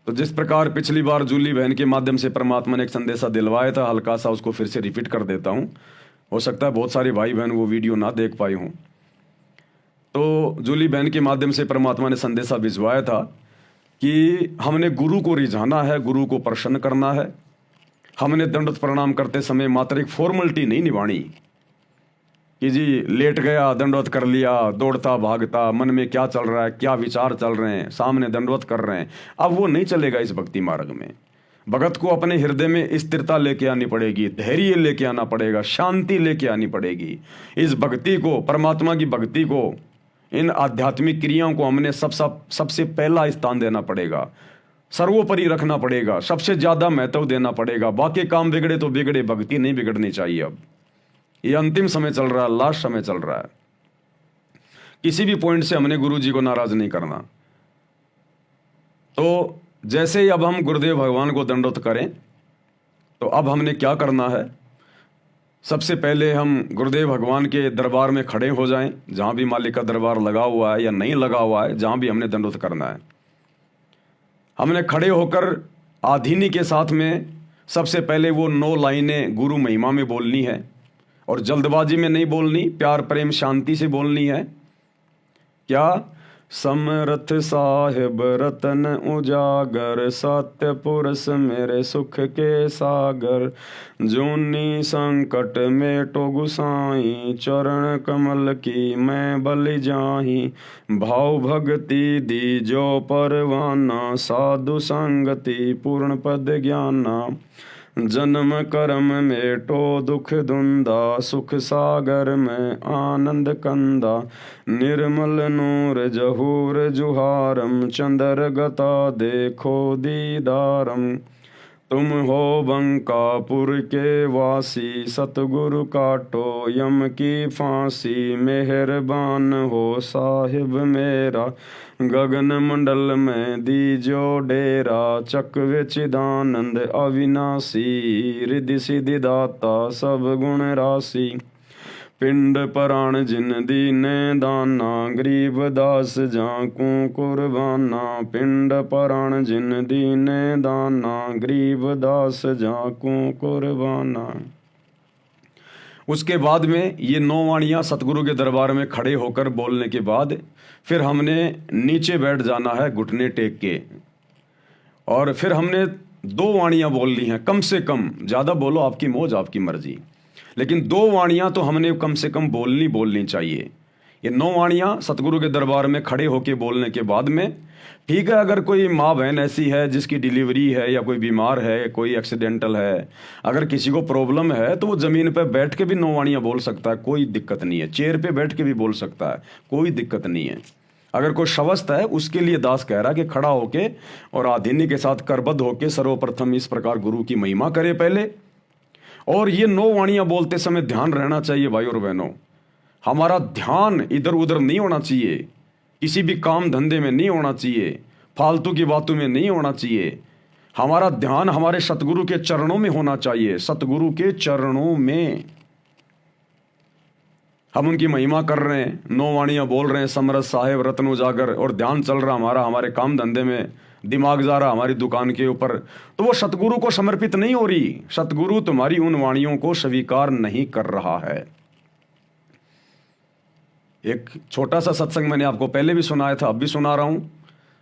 तो जिस प्रकार पिछली बार जूली बहन के माध्यम से परमात्मा ने एक संदेशा दिलवाया था, हल्का सा उसको फिर से रिपीट कर देता हूँ। हो सकता है बहुत सारे भाई बहन वो वीडियो ना देख पाए हों। तो जूली बहन के माध्यम से परमात्मा ने संदेशा भिजवाया था कि हमने गुरु को रिझाना है, गुरु को प्रसन्न करना है। हमने दंडवत प्रणाम करते समय मात्र एक फॉर्मेलिटी नहीं निभानी कि जी लेट गया दंडवत कर लिया, दौड़ता भागता, मन में क्या चल रहा है, क्या विचार चल रहे हैं, सामने दंडवत कर रहे हैं। अब वो नहीं चलेगा इस भक्ति मार्ग में। भगत को अपने हृदय में स्थिरता लेके आनी पड़ेगी, धैर्य लेके आना पड़ेगा, शांति लेके आनी पड़ेगी। इस भक्ति को, परमात्मा की भक्ति को, इन आध्यात्मिक क्रियाओं को हमने सबसे पहला स्थान देना पड़ेगा, सर्वोपरि रखना पड़ेगा, सबसे ज्यादा महत्व देना पड़ेगा। बाकी काम बिगड़े तो बिगड़े, भक्ति नहीं बिगड़नी चाहिए। अब ये अंतिम समय चल रहा है, लास्ट समय चल रहा है। किसी भी पॉइंट से हमने गुरु जी को नाराज नहीं करना। तो जैसे ही अब हम गुरुदेव भगवान को दंडवत करें, तो अब हमने क्या करना है? सबसे पहले हम गुरुदेव भगवान के दरबार में खड़े हो जाएं, जहां भी मालिक का दरबार लगा हुआ है या नहीं लगा हुआ है, जहां भी हमने दंडवत करना है, हमने खड़े होकर आधीनी के साथ में सबसे पहले वो 9 लाइनें गुरु महिमा में बोलनी है। और जल्दबाजी में नहीं बोलनी, प्यार प्रेम शांति से बोलनी है। क्या? समरथ साहिब रतन उजागर, सत्य पुरुष मेरे सुख के सागर, जूनी संकट मेटो गुसाई, चरण कमल की मैं बलि जाही, भाव भक्ति दी जो परवाना, साधु संगति पूर्ण पद ज्ञाना, जन्म कर्म मेटो दुख धुंधा, सुख सागर में आनंद कंदा, निर्मल नूर जहूर जुहारम, चंदर गता देखो दीदारम, तुम हो बंकापुर के वासी, सतगुरु काटो यम की फांसी, मेहरबान हो साहिब मेरा, गगन मंडल में दीजो डेरा, चक्र चिदानंद अविनाशी, रिद्धि सिद्धि दाता सब गुण राशि, पिंड पराण जिन दीने दाना, गरीब दास जाकू कुर्बाना, पिंड पराण जिन दीने दाना, गरीब दास जाकू कुर्बाना। उसके बाद में ये 9 वाणियाँ सतगुरु के दरबार में खड़े होकर बोलने के बाद फिर हमने नीचे बैठ जाना है घुटने टेक के, और फिर हमने 2 वाणियाँ बोलनी हैं कम से कम। ज़्यादा बोलो आपकी मौज, आपकी मर्जी, लेकिन 2 वाणियाँ तो हमने कम से कम बोलनी चाहिए। ये 9 वाणियाँ सतगुरु के दरबार में खड़े होके बोलने के बाद में, ठीक है, अगर कोई माँ बहन ऐसी है जिसकी डिलीवरी है या कोई बीमार है, कोई एक्सीडेंटल है, अगर किसी को प्रॉब्लम है, तो वो ज़मीन पर बैठ के भी 9 वाणियाँ बोल सकता है, कोई दिक्कत नहीं है। चेयर पे बैठ के भी बोल सकता है, कोई दिक्कत नहीं है। अगर कोई शवस्थ है, उसके लिए दास कह रहा है कि खड़ा होके और आधीनी के साथ करबद्ध होके सर्वप्रथम इस प्रकार गुरु की महिमा करे पहले। और ये 9 वाणियाँ बोलते समय ध्यान रहना चाहिए भाई और बहनों, हमारा ध्यान इधर उधर नहीं होना चाहिए, किसी भी काम धंधे में नहीं होना चाहिए, फालतू की बातों में नहीं होना चाहिए। हमारा ध्यान हमारे सतगुरु के चरणों में होना चाहिए, सतगुरु के चरणों में। हम उनकी महिमा कर रहे हैं, 9 वाणियाँ बोल रहे हैं, समरथ साहेब रत्न उजागर, और ध्यान चल रहा हमारा हमारे काम धंधे में, दिमाग जा रहा हमारी दुकान के ऊपर, तो वो सतगुरु को समर्पित नहीं हो रही। सतगुरु तुम्हारी उन वाणियों को स्वीकार नहीं कर रहा है। एक छोटा सा सत्संग मैंने आपको पहले भी सुनाया था, अब भी सुना रहा हूं।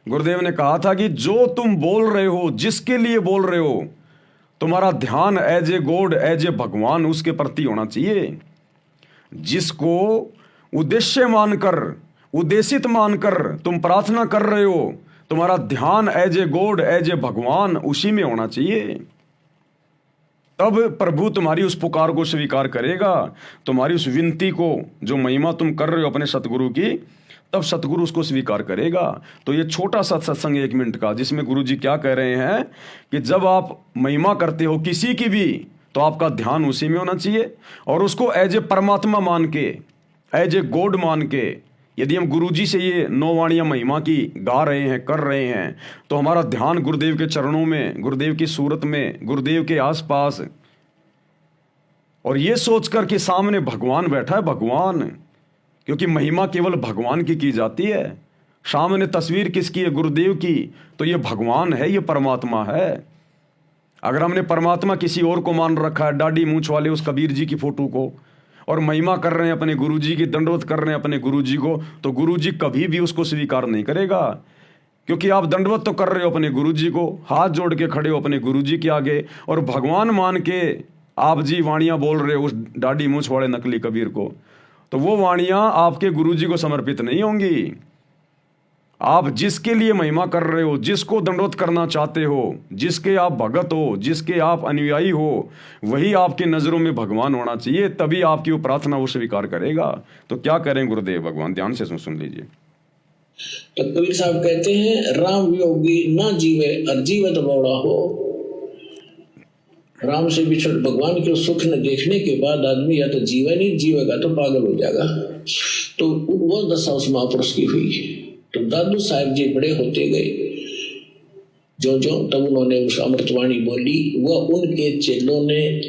गुरुदेव ने कहा था कि जो तुम बोल रहे हो, जिसके लिए बोल रहे हो, तुम्हारा ध्यान as a god, as a भगवान उसके प्रति होना चाहिए। जिसको उद्देश्य मानकर, उद्देशित मानकर तुम प्रार्थना कर रहे हो, तुम्हारा ध्यान as a god, as a भगवान उसी में होना चाहिए। तब प्रभु तुम्हारी उस पुकार को स्वीकार करेगा, तुम्हारी उस विनती को, जो महिमा तुम कर रहे हो अपने सतगुरु की, तब सतगुरु उसको स्वीकार करेगा। तो ये छोटा सा सत्संग 1 मिनट का, जिसमें गुरु जी क्या कह रहे हैं कि जब आप महिमा करते हो किसी की भी, तो आपका ध्यान उसी में होना चाहिए, और उसको एज ए परमात्मा मान के, एज ए गॉड मान के। यदि हम गुरु जी से ये 9 वाणियाँ महिमा की गा रहे हैं, कर रहे हैं, तो हमारा ध्यान गुरुदेव के चरणों में, गुरुदेव की सूरत में, गुरुदेव के आसपास, और ये सोचकर कि सामने भगवान बैठा है, भगवान, क्योंकि महिमा केवल भगवान की जाती है, सामने तस्वीर किसकी है? गुरुदेव की। तो ये भगवान है, ये परमात्मा है। अगर हमने परमात्मा किसी और को मान रखा है, दाढ़ी मूंछ वाले उस कबीर जी की फोटो को, और महिमा कर रहे हैं अपने गुरुजी की, दंडवत कर रहे हैं अपने गुरुजी को, तो गुरुजी कभी भी उसको स्वीकार नहीं करेगा। क्योंकि आप दंडवत तो कर रहे हो अपने गुरुजी को, हाथ जोड़ के खड़े हो अपने गुरुजी के आगे, और भगवान मान के आप जी वाणियां बोल रहे हो उस दाढ़ी मूंछ वाले नकली कबीर को, तो वो वाणियां आपके गुरुजी को समर्पित नहीं होंगी। आप जिसके लिए महिमा कर रहे हो, जिसको दंडवत करना चाहते हो, जिसके आप भगत हो, जिसके आप अनुयायी हो, वही आपकी नजरों में भगवान होना चाहिए, तभी आपकी वो प्रार्थना वो स्वीकार करेगा। तो क्या करें गुरुदेव भगवान? ध्यान से सुन लीजिए। तो कबीर साहब कहते हैं, राम योगी ना जीवे और जीवत बौड़ा हो। राम से बिछड़ भगवान के सुख न देखने के बाद आदमी या तो जीवे नहीं, जीवेगा तो पागल हो जाएगा। तो वो दशा उस महापुरुष की हुई। तो दादू साहब जी बड़े होते गए, जो जो तब उन्होंने उस अमृतवाणी बोली, वह उनके चेलों ने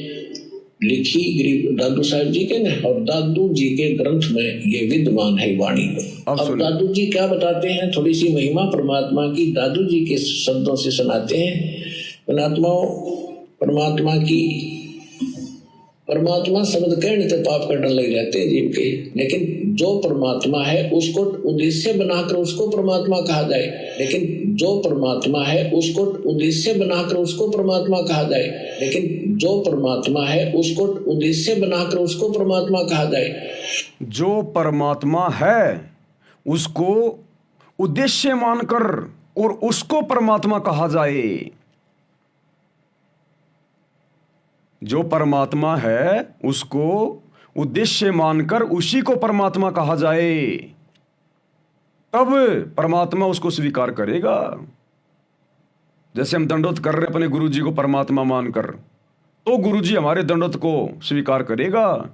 लिखी, गरीब दादू साहब जी के ना, और दादू जी के ग्रंथ में ये विद्यमान है वाणी। अब दादू जी क्या बताते हैं, थोड़ी सी महिमा परमात्मा की दादू जी के शब्दों से सुनाते हैं। परमात्मा की, परमात्मा शब्द कहने से पाप करने लग जाते हैं जीव के, लेकिन जो परमात्मा है उसको उद्देश्य बनाकर उसको परमात्मा कहा जाए, लेकिन जो परमात्मा है उसको उद्देश्य बनाकर उसको परमात्मा कहा जाए, लेकिन जो परमात्मा है उसको उद्देश्य बनाकर उसको परमात्मा कहा जाए। जो परमात्मा है उसको उद्देश्य मानकर और उसको परमात्मा कहा जाए। जो परमात्मा है उसको उद्देश्य मानकर उसी को परमात्मा कहा जाए, तब परमात्मा उसको स्वीकार करेगा। जैसे हम दंडवत कर रहे हैं अपने गुरुजी को परमात्मा मानकर, तो गुरुजी हमारे दंडवत को स्वीकार करेगा।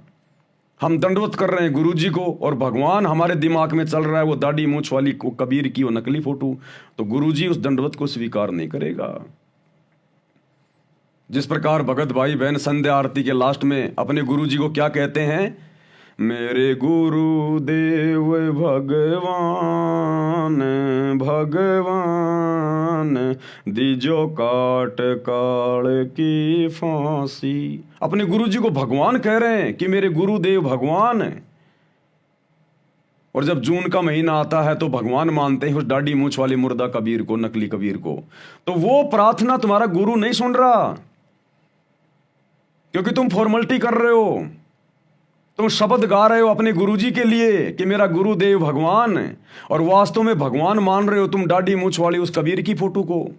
हम दंडवत कर रहे हैं गुरुजी को और भगवान हमारे दिमाग में चल रहा है वो दाढ़ी मूंछ वाली को कबीर की वो नकली फोटो, तो गुरुजी उस दंडवत को स्वीकार नहीं करेगा। जिस प्रकार भगत भाई बहन संध्या आरती के लास्ट में अपने गुरुजी को क्या कहते हैं? मेरे गुरुदेव भगवान भगवान दीजो काट काल की फांसी। अपने गुरुजी को भगवान कह रहे हैं कि मेरे गुरुदेव भगवान है। और जब जून का महीना आता है तो भगवान मानते हैं उस दाढ़ी मूंछ वाले मुर्दा कबीर को, नकली कबीर को। तो वो प्रार्थना तुम्हारा गुरु नहीं सुन रहा, क्योंकि तुम फॉर्मेलिटी कर रहे हो, तुम शब्द गा रहे हो अपने गुरुजी के लिए कि मेरा गुरुदेव भगवान है, और वास्तव में भगवान मान रहे हो तुम दाढ़ी मूंछ वाली उस कबीर की फोटो को।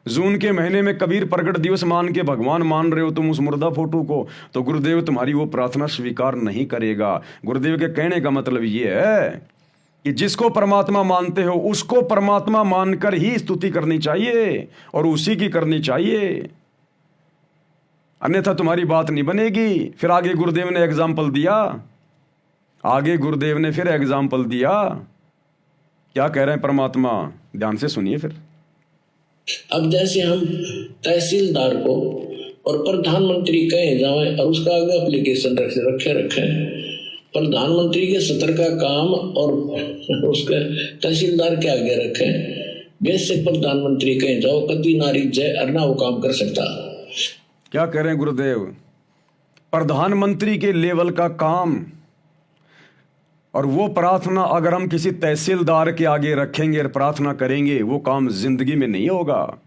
जून के महीने में कबीर प्रगट दिवस मान के भगवान मान रहे हो तुम उस मुर्दा फोटो को, तो गुरुदेव तुम्हारी वो प्रार्थना स्वीकार नहीं करेगा। गुरुदेव के कहने का मतलब ये है कि जिसको परमात्मा मानते हो उसको परमात्मा मानकर ही स्तुति करनी चाहिए और उसी की करनी चाहिए, अन्यथा तुम्हारी बात नहीं बनेगी। फिर आगे गुरुदेव ने एग्जाम्पल दिया, आगे गुरुदेव ने फिर एग्जाम्पल दिया। क्या कह रहे हैं परमात्मा? ध्यान से सुनिए फिर। अब जैसे हम तहसीलदार को और प्रधानमंत्री कहे जाए और उसका आगे एप्लीकेशन रखे प्रधानमंत्री के सत्र का काम और उसके तहसीलदार के आगे रखे, वैसे प्रधानमंत्री कहे जाओ कति नारी जय अरना वो काम कर सकता। क्या कह रहे हैं गुरुदेव? प्रधानमंत्री के लेवल का काम और वो प्रार्थना अगर हम किसी तहसीलदार के आगे रखेंगे और प्रार्थना करेंगे, वो काम जिंदगी में नहीं होगा।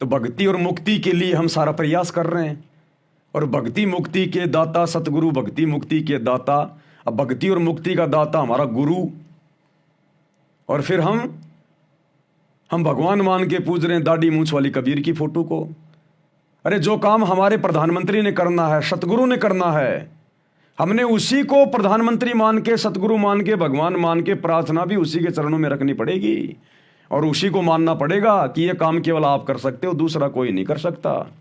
तो भक्ति और मुक्ति के लिए हम सारा प्रयास कर रहे हैं, और भक्ति मुक्ति के दाता सतगुरु, भक्ति मुक्ति के दाता, अब भक्ति और मुक्ति का दाता हमारा गुरु, और फिर हम भगवान मान के पूज रहे हैं दाढ़ी मूंछ वाली कबीर की फोटो को। अरे जो काम हमारे प्रधानमंत्री ने करना है, सतगुरु ने करना है, हमने उसी को प्रधानमंत्री मान के, सतगुरु मान के, भगवान मान के प्रार्थना भी उसी के चरणों में रखनी पड़ेगी, और उसी को मानना पड़ेगा कि यह काम केवल आप कर सकते हो, दूसरा कोई नहीं कर सकता।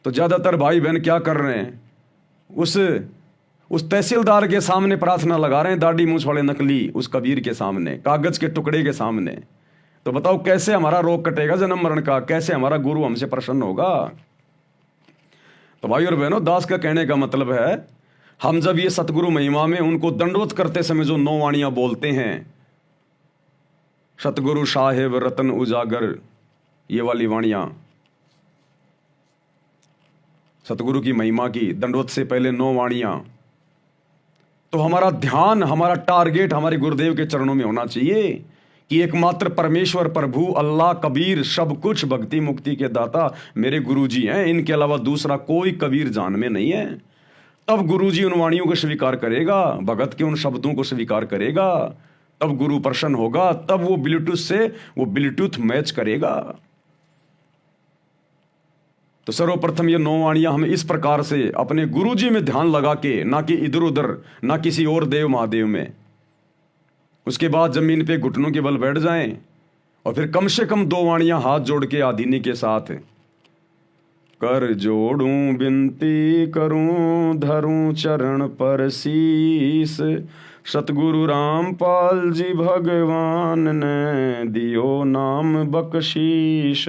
तो ज्यादातर भाई बहन क्या कर रहे हैं? उस तहसीलदार के सामने प्रार्थना लगा रहे हैं, दाढ़ी मूंछ वाले नकली उस कबीर के सामने, कागज के टुकड़े के सामने। तो बताओ कैसे हमारा रोग कटेगा जन्म मरण का? कैसे हमारा गुरु हमसे प्रसन्न होगा? तो भाई और बहनों, दास का कहने का मतलब है हम जब ये सतगुरु महिमा में उनको दंडवत करते समय जो 9 वाणियां बोलते हैं, सतगुरु साहेब रतन उजागर, ये वाली वाणियां सतगुरु की महिमा की, दंडवत से पहले 9 वाणियां, तो हमारा ध्यान, हमारा टारगेट हमारे गुरुदेव के चरणों में होना चाहिए कि एकमात्र परमेश्वर प्रभु अल्लाह कबीर सब कुछ भक्ति मुक्ति के दाता मेरे गुरुजी हैं, इनके अलावा दूसरा कोई कबीर जान में नहीं है। तब गुरुजी उन वाणियों को स्वीकार करेगा, भगत के उन शब्दों को स्वीकार करेगा, तब गुरु प्रसन्न होगा, तब वो ब्लूटूथ मैच करेगा। तो सर्वप्रथम ये 9 वाणियां हमें इस प्रकार से अपने गुरुजी में ध्यान लगा के, ना कि इधर उधर, ना किसी और देव महादेव में। उसके बाद जमीन पे घुटनों के बल बैठ जाएं और फिर कम से कम 2 वाणियां हाथ जोड़ के आधीनी के साथ, कर जोड़ूं बिनती करूं धरूं चरण पर शीस, सतगुरु रामपाल जी भगवान ने दियो नाम बख्शीश।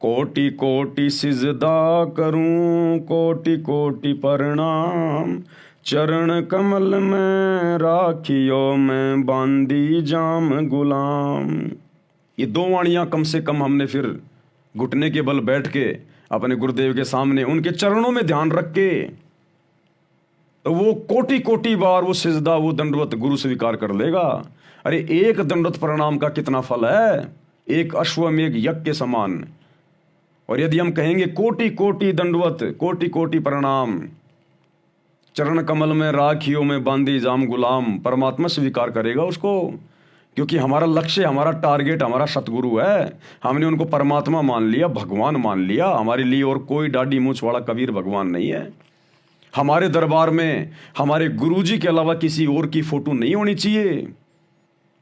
कोटि कोटि सिजदा करूं कोटि कोटि प्रणाम, चरण कमल में राखियो मैं बांदी जाम गुलाम। ये 2 वाणियां कम से कम हमने फिर घुटने के बल बैठ के अपने गुरुदेव के सामने उनके चरणों में ध्यान रख के, तो वो कोटि कोटि बार वो सिजदा, वो दंडवत गुरु स्वीकार कर लेगा। अरे एक दंडवत प्रणाम का कितना फल है, एक अश्वमेघ यज्ञ के समान। और यदि हम कहेंगे कोटि कोटि दंडवत कोटि कोटि प्रणाम, चरण कमल में राखियो में बांधी जाम गुलाम, परमात्मा स्वीकार करेगा उसको, क्योंकि हमारा लक्ष्य, हमारा टारगेट हमारा सतगुरु है। हमने उनको परमात्मा मान लिया, भगवान मान लिया। हमारे लिए और कोई दाढ़ी मूंछ वाला कबीर भगवान नहीं है। हमारे दरबार में हमारे गुरुजी के अलावा किसी और की फोटो नहीं होनी चाहिए,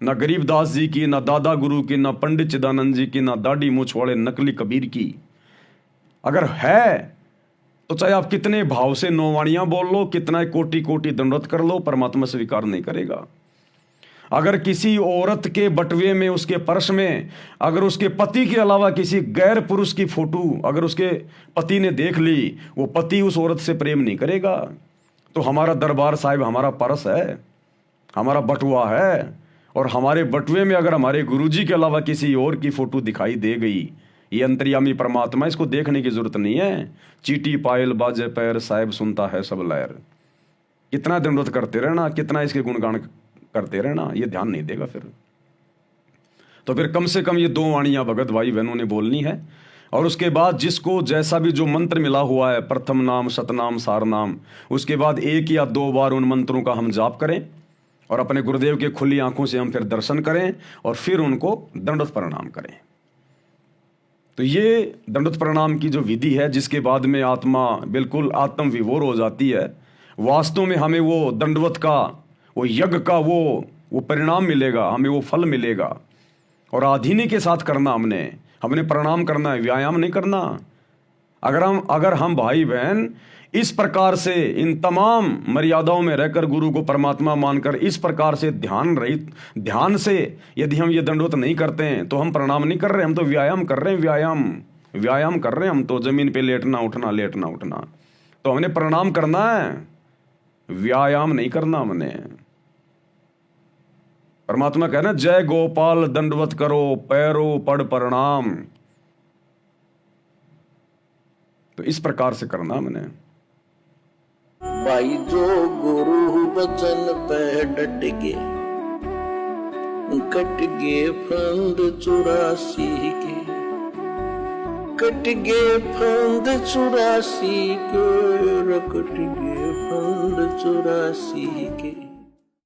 ना गरीबदास जी की, ना दादा गुरु की, ना पंडित चिदानंद जी की, ना दाढ़ी मूंछ वाले नकली कबीर की। अगर है तो चाहे आप कितने भाव से 9 वाणियां बोल लो, कितना कोटि कोटि दंडवत कर लो, परमात्मा स्वीकार नहीं करेगा। अगर किसी औरत के बटवे में, उसके पर्स में, अगर उसके पति के अलावा किसी गैर पुरुष की फोटो अगर उसके पति ने देख ली, वो पति उस औरत से प्रेम नहीं करेगा। तो हमारा दरबार साहिब हमारा पर्स है, हमारा बटुआ है, और हमारे बटुए में अगर हमारे गुरुजी के अलावा किसी और की फोटो दिखाई दे गई, ये अंतर्यामी परमात्मा, इसको देखने की जरूरत नहीं है। चीटी पायल बाजे पैर साहिब सुनता है सब लहर। कितना दंडवत करते रहना, कितना इसके गुणगान करते रहना, ये ध्यान नहीं देगा फिर। तो फिर कम से कम ये 2 वाणियां भगत भाई बहनों ने बोलनी है। और उसके बाद जिसको जैसा भी जो मंत्र मिला हुआ है, प्रथम नाम, सतनाम, सारनाम, उसके बाद 1 या 2 बार उन मंत्रों का हम जाप करें और अपने गुरुदेव के खुली आंखों से हम फिर दर्शन करें और फिर उनको दंडवत प्रणाम करें। तो ये दंडवत प्रणाम की जो विधि है, जिसके बाद में आत्मा बिल्कुल आत्म विभोर हो जाती है, वास्तव में हमें वो दंडवत का, वो यज्ञ का वो परिणाम मिलेगा, हमें वो फल मिलेगा। और आधीनी के साथ करना, हमने प्रणाम करना है, व्यायाम नहीं करना। अगर हम भाई बहन इस प्रकार से इन तमाम मर्यादाओं में रहकर गुरु को परमात्मा मानकर इस प्रकार से ध्यान से यदि हम ये दंडवत नहीं करते हैं, तो हम प्रणाम नहीं कर रहे, हम तो व्यायाम कर रहे हैं। व्यायाम कर रहे हैं हम तो, जमीन पे लेटना उठना। तो हमने प्रणाम करना है, व्यायाम नहीं करना हमने। परमात्मा कह रहे हैं, जय गोपाल दंडवत करो पैरो पड़ प्रणाम। तो इस प्रकार से करना हमने। भाई जो गुरु बचन पे डट गे, कट गे फंद 84 के, कट गे फंद 84 के, कट गे फंद 84 के।